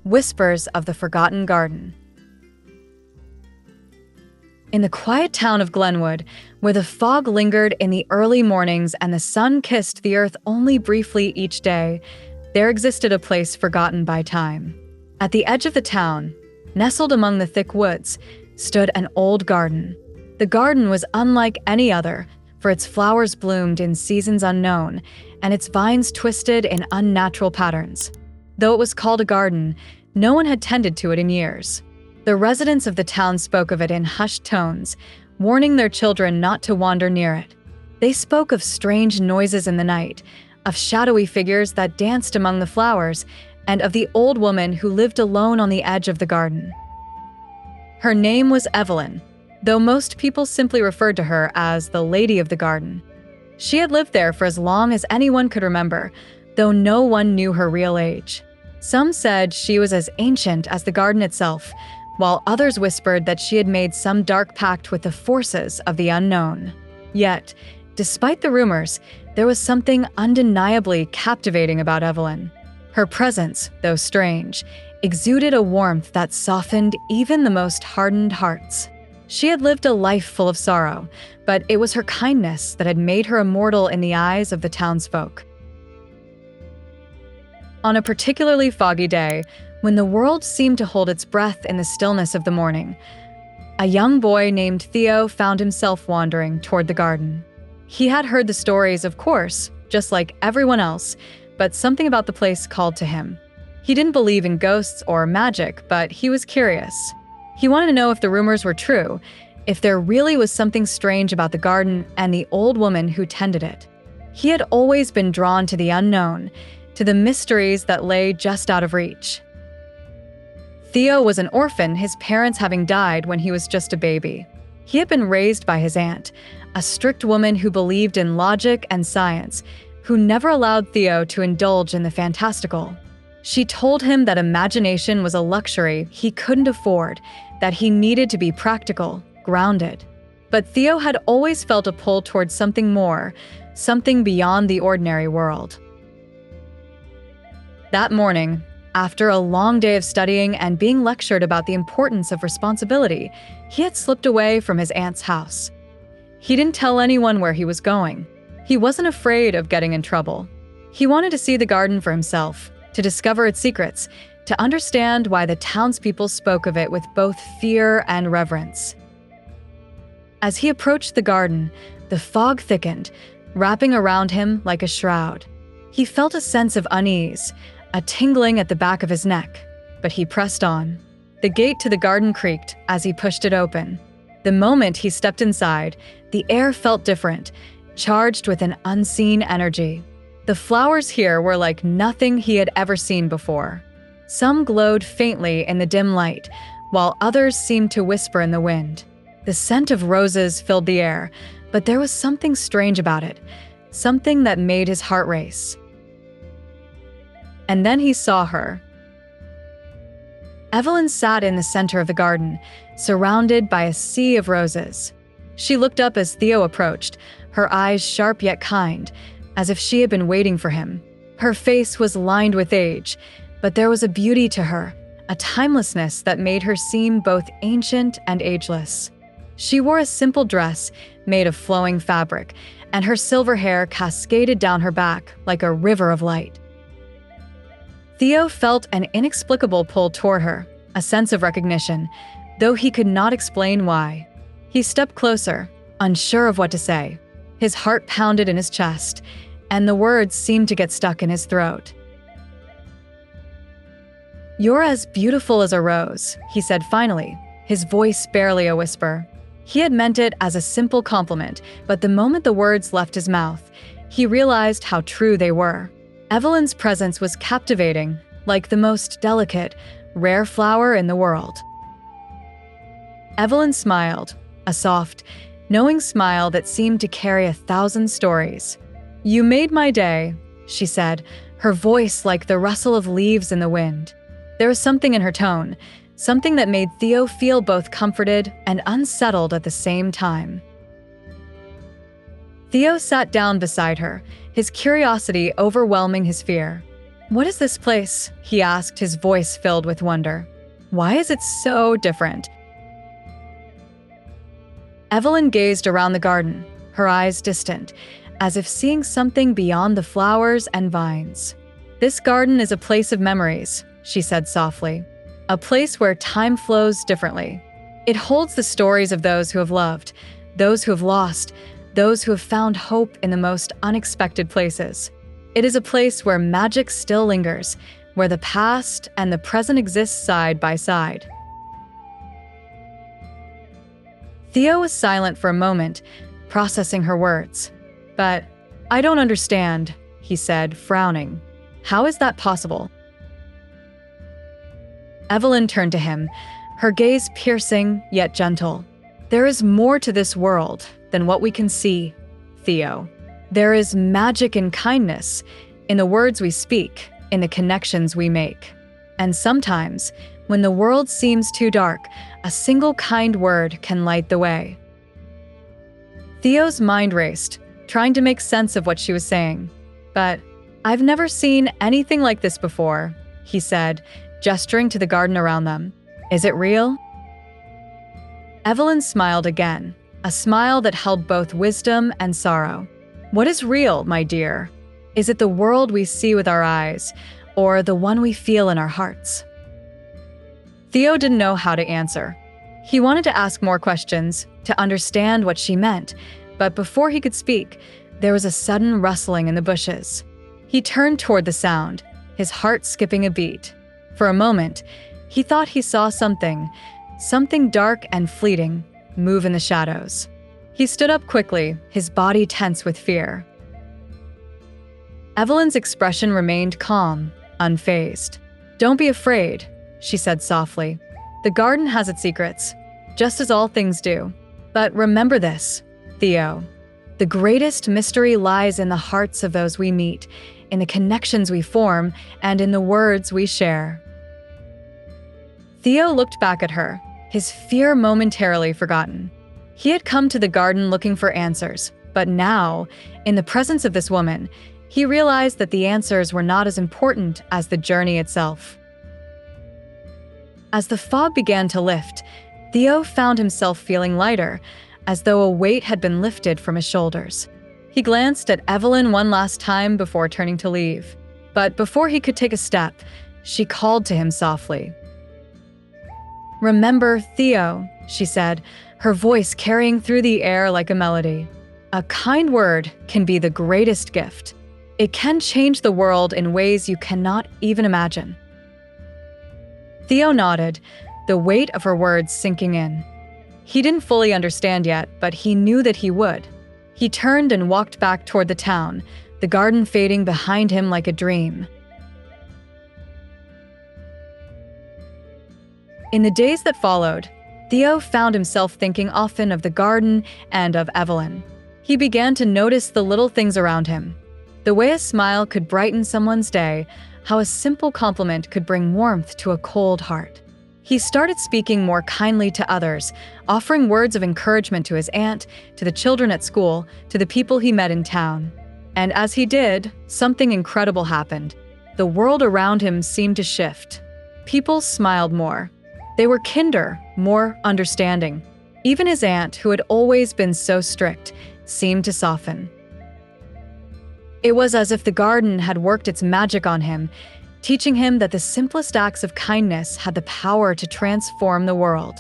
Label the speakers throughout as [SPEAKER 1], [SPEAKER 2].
[SPEAKER 1] Whispers of the Forgotten Garden. In the quiet town of Glenwood, where the fog lingered in the early mornings and the sun kissed the earth only briefly each day, there existed a place forgotten by time. At the edge of the town, nestled among the thick woods, stood an old garden. The garden was unlike any other, for its flowers bloomed in seasons unknown, and its vines twisted in unnatural patterns. Though it was called a garden, no one had tended to it in years. The residents of the town spoke of it in hushed tones, warning their children not to wander near it. They spoke of strange noises in the night, of shadowy figures that danced among the flowers, and of the old woman who lived alone on the edge of the garden. Her name was Evelyn, though most people simply referred to her as the Lady of the Garden. She had lived there for as long as anyone could remember, though no one knew her real age. Some said she was as ancient as the garden itself, while others whispered that she had made some dark pact with the forces of the unknown. Yet, despite the rumors, there was something undeniably captivating about Evelyn. Her presence, though strange, exuded a warmth that softened even the most hardened hearts. She had lived a life full of sorrow, but it was her kindness that had made her immortal in the eyes of the townsfolk. On a particularly foggy day, when the world seemed to hold its breath in the stillness of the morning, a young boy named Theo found himself wandering toward the garden. He had heard the stories, of course, just like everyone else, but something about the place called to him. He didn't believe in ghosts or magic, but he was curious. He wanted to know if the rumors were true, if there really was something strange about the garden and the old woman who tended it. He had always been drawn to the unknown, to the mysteries that lay just out of reach. Theo was an orphan, his parents having died when he was just a baby. He had been raised by his aunt, a strict woman who believed in logic and science, who never allowed Theo to indulge in the fantastical. She told him that imagination was a luxury he couldn't afford, that he needed to be practical, grounded. But Theo had always felt a pull towards something more, something beyond the ordinary world. That morning, after a long day of studying and being lectured about the importance of responsibility, he had slipped away from his aunt's house. He didn't tell anyone where he was going. He wasn't afraid of getting in trouble. He wanted to see the garden for himself, to discover its secrets, to understand why the townspeople spoke of it with both fear and reverence. As he approached the garden, the fog thickened, wrapping around him like a shroud. He felt a sense of unease, a tingling at the back of his neck, but he pressed on. The gate to the garden creaked as he pushed it open. The moment he stepped inside, the air felt different, charged with an unseen energy. The flowers here were like nothing he had ever seen before. Some glowed faintly in the dim light, while others seemed to whisper in the wind. The scent of roses filled the air, but there was something strange about it, something that made his heart race. And then he saw her. Evelyn sat in the center of the garden, surrounded by a sea of roses. She looked up as Theo approached, her eyes sharp yet kind, as if she had been waiting for him. Her face was lined with age, but there was a beauty to her, a timelessness that made her seem both ancient and ageless. She wore a simple dress made of flowing fabric, and her silver hair cascaded down her back like a river of light. Theo felt an inexplicable pull toward her, a sense of recognition, though he could not explain why. He stepped closer, unsure of what to say. His heart pounded in his chest, and the words seemed to get stuck in his throat. "You're as beautiful as a rose," he said finally, his voice barely a whisper. He had meant it as a simple compliment, but the moment the words left his mouth, he realized how true they were. Evelyn's presence was captivating, like the most delicate, rare flower in the world. Evelyn smiled, a soft, knowing smile that seemed to carry 1,000 stories. "You made my day," she said, her voice like the rustle of leaves in the wind. There was something in her tone, something that made Theo feel both comforted and unsettled at the same time. Theo sat down beside her, his curiosity overwhelming his fear. "What is this place?" he asked, his voice filled with wonder. "Why is it so different?" Evelyn gazed around the garden, her eyes distant, as if seeing something beyond the flowers and vines. "This garden is a place of memories," she said softly. "A place where time flows differently. It holds the stories of those who have loved, those who have lost, those who have found hope in the most unexpected places. It is a place where magic still lingers, where the past and the present exist side by side." Theo was silent for a moment, processing her words. "But I don't understand," he said, frowning. "How is that possible?" Evelyn turned to him, her gaze piercing yet gentle. "There is more to this world than what we can see, Theo. There is magic in kindness, in the words we speak, in the connections we make. And sometimes, when the world seems too dark, a single kind word can light the way." Theo's mind raced, trying to make sense of what she was saying. "But I've never seen anything like this before," he said, gesturing to the garden around them. "Is it real?" Evelyn smiled again, a smile that held both wisdom and sorrow. "What is real, my dear? Is it the world we see with our eyes, or the one we feel in our hearts?" Theo didn't know how to answer. He wanted to ask more questions, to understand what she meant, but before he could speak, there was a sudden rustling in the bushes. He turned toward the sound, his heart skipping a beat. For a moment, he thought he saw something dark and fleeting, move in the shadows. He stood up quickly, his body tense with fear. Evelyn's expression remained calm, unfazed. "Don't be afraid," she said softly. "The garden has its secrets, just as all things do. But remember this, Theo. The greatest mystery lies in the hearts of those we meet, in the connections we form, and in the words we share." Theo looked back at her, his fear momentarily forgotten. He had come to the garden looking for answers, but now, in the presence of this woman, he realized that the answers were not as important as the journey itself. As the fog began to lift, Theo found himself feeling lighter, as though a weight had been lifted from his shoulders. He glanced at Evelyn one last time before turning to leave. But before he could take a step, she called to him softly. "Remember, Theo," she said, her voice carrying through the air like a melody. "A kind word can be the greatest gift. It can change the world in ways you cannot even imagine." Theo nodded, the weight of her words sinking in. He didn't fully understand yet, but he knew that he would. He turned and walked back toward the town, the garden fading behind him like a dream. In the days that followed, Theo found himself thinking often of the garden and of Evelyn. He began to notice the little things around him. The way a smile could brighten someone's day, how a simple compliment could bring warmth to a cold heart. He started speaking more kindly to others, offering words of encouragement to his aunt, to the children at school, to the people he met in town. And as he did, something incredible happened. The world around him seemed to shift. People smiled more. They were kinder, more understanding. Even his aunt, who had always been so strict, seemed to soften. It was as if the garden had worked its magic on him, teaching him that the simplest acts of kindness had the power to transform the world.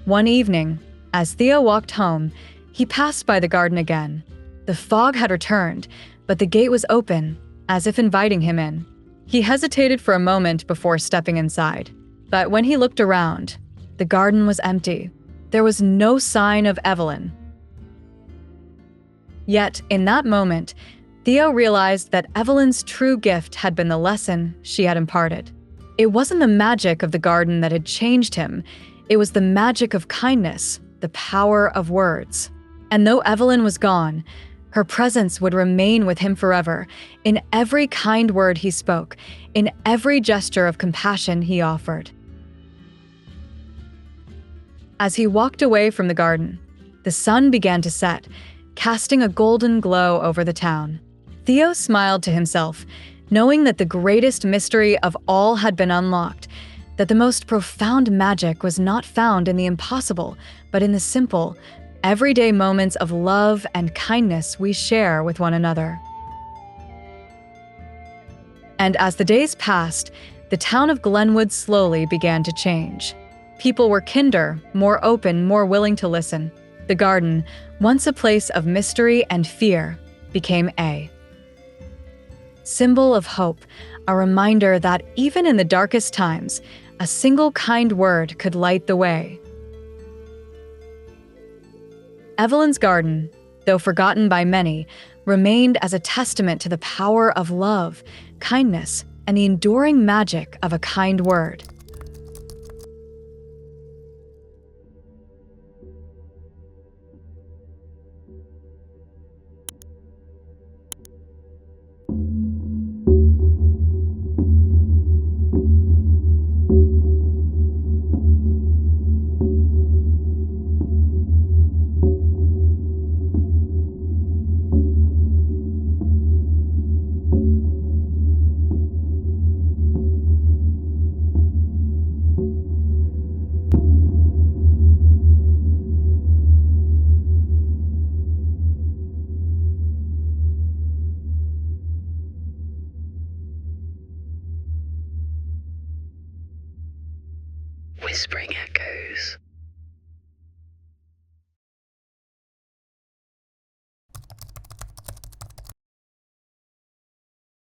[SPEAKER 1] One evening, as Theo walked home, he passed by the garden again. The fog had returned, but the gate was open, as if inviting him in. He hesitated for a moment before stepping inside, but when he looked around, the garden was empty. There was no sign of Evelyn. Yet, in that moment, Theo realized that Evelyn's true gift had been the lesson she had imparted. It wasn't the magic of the garden that had changed him. It was the magic of kindness, the power of words. And though Evelyn was gone, her presence would remain with him forever, in every kind word he spoke, in every gesture of compassion he offered. As he walked away from the garden, The sun began to set, casting a golden glow over the town. Theo smiled to himself, knowing that the greatest mystery of all had been unlocked, that the most profound magic was not found in the impossible, but in the simple, everyday moments of love and kindness we share with one another. And as the days passed, the town of Glenwood slowly began to change. People were kinder, more open, more willing to listen. The garden, once a place of mystery and fear, became a symbol of hope, a reminder that even in the darkest times, a single kind word could light the way. Evelyn's garden, though forgotten by many, remained as a testament to the power of love, kindness, and the enduring magic of a kind word.
[SPEAKER 2] Whispering echoes.